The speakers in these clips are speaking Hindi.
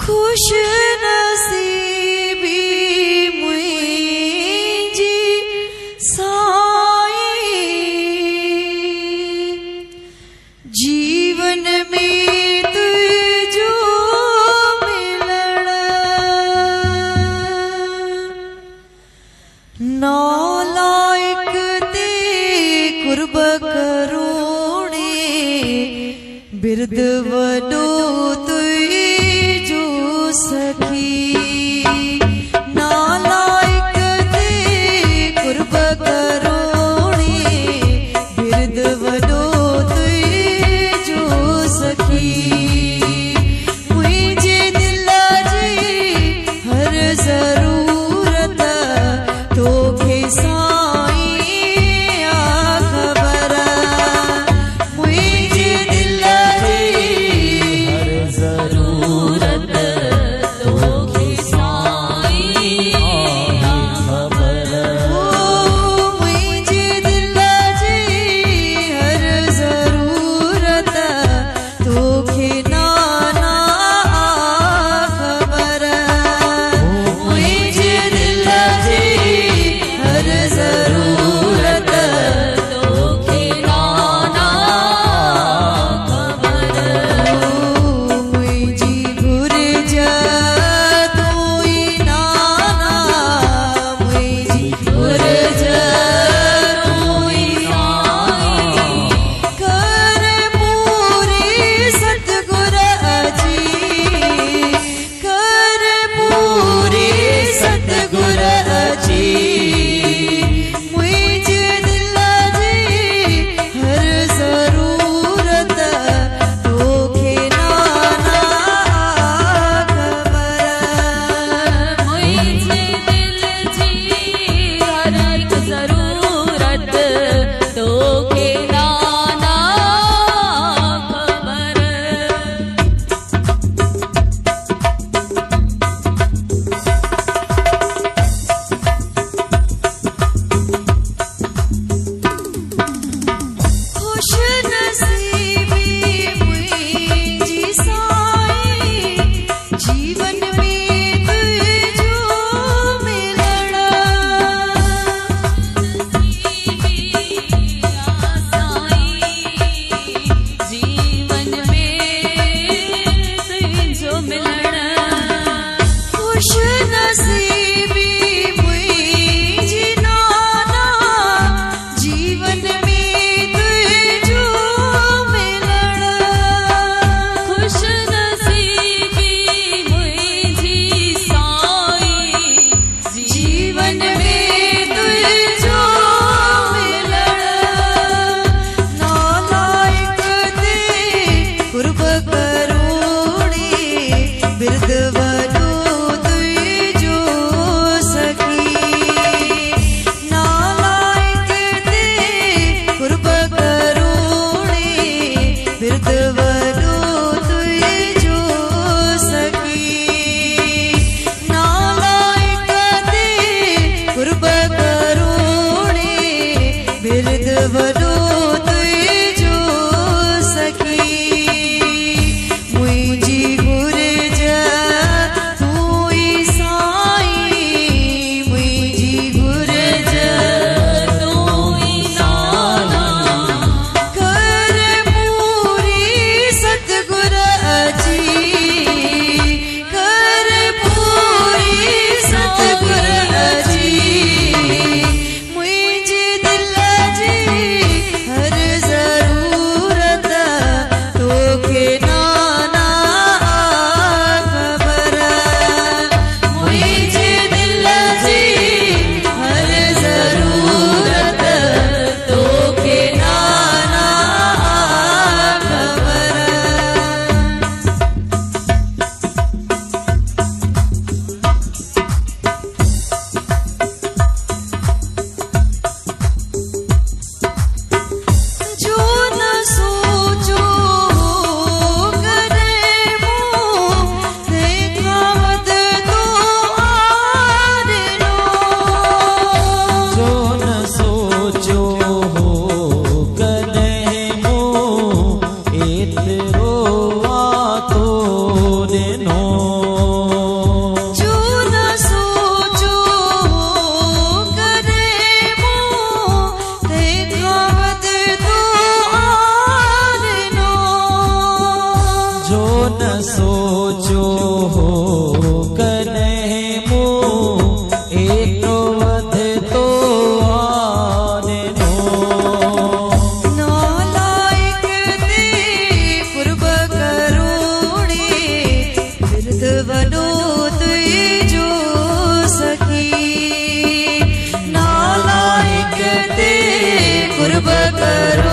खुश नसीबी मुझी साई जीवन में तुझो मिलना नालायक ते कुर्ब करोणे बिरद वडो तुझो सखी नालायक ते कुर्ब करोणे बिरद वडो तुझो सखी मुझे दिल जी हर जरूरत तोखे साईं आ खबर मुझे दिल जी हर जरूरत तोखे साईं आ खबर मुझे दिल जी हर जरूरत तोखे नाना खबर मुझे दिल जी हर जरूरत तोखे नाना खबर मुझी घुर्ज तोई नाना मुझी घुर्ज तोई साईं कर पूरी सतगुर अजी कर पूरी सतगुर अजी मुझे दिल जी हर जरूरत तोखे नाना खबर मुझे दिल जी हर एक जरूरत तोखे नाना खबर खुश नसीबी मुझी साईं जीवन में तुझो मिलना जीवन में तुझो मिलना खुश नसीबी मुझी नाना जीवन में तुझो मिलना खुश नसीबी मुझी जो हो कने मो एक वध तो आने नो नालायक ते कुर्ब करूणी बिरध वडो तुई जो सखी नालायक ते कुर्ब करूणी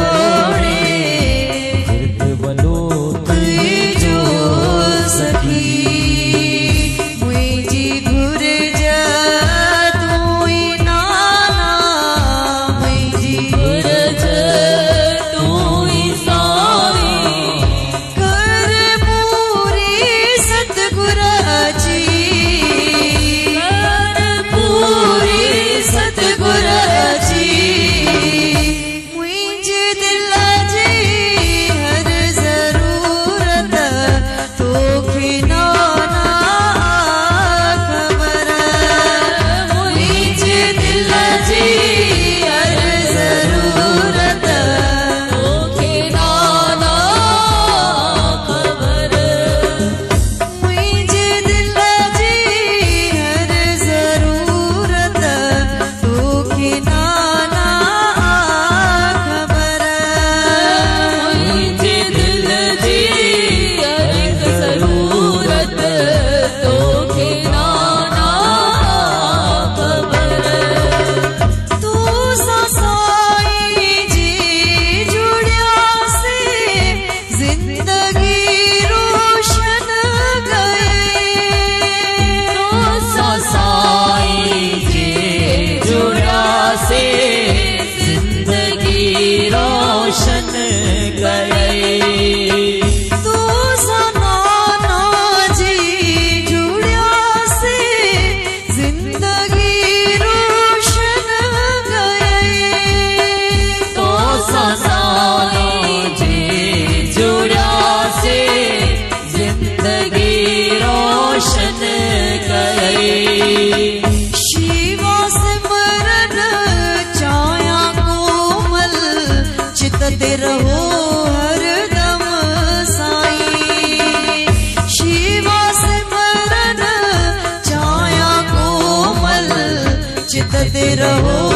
रहो हरदम साईं शिवा सिमरन छाया कोमल चितते रहो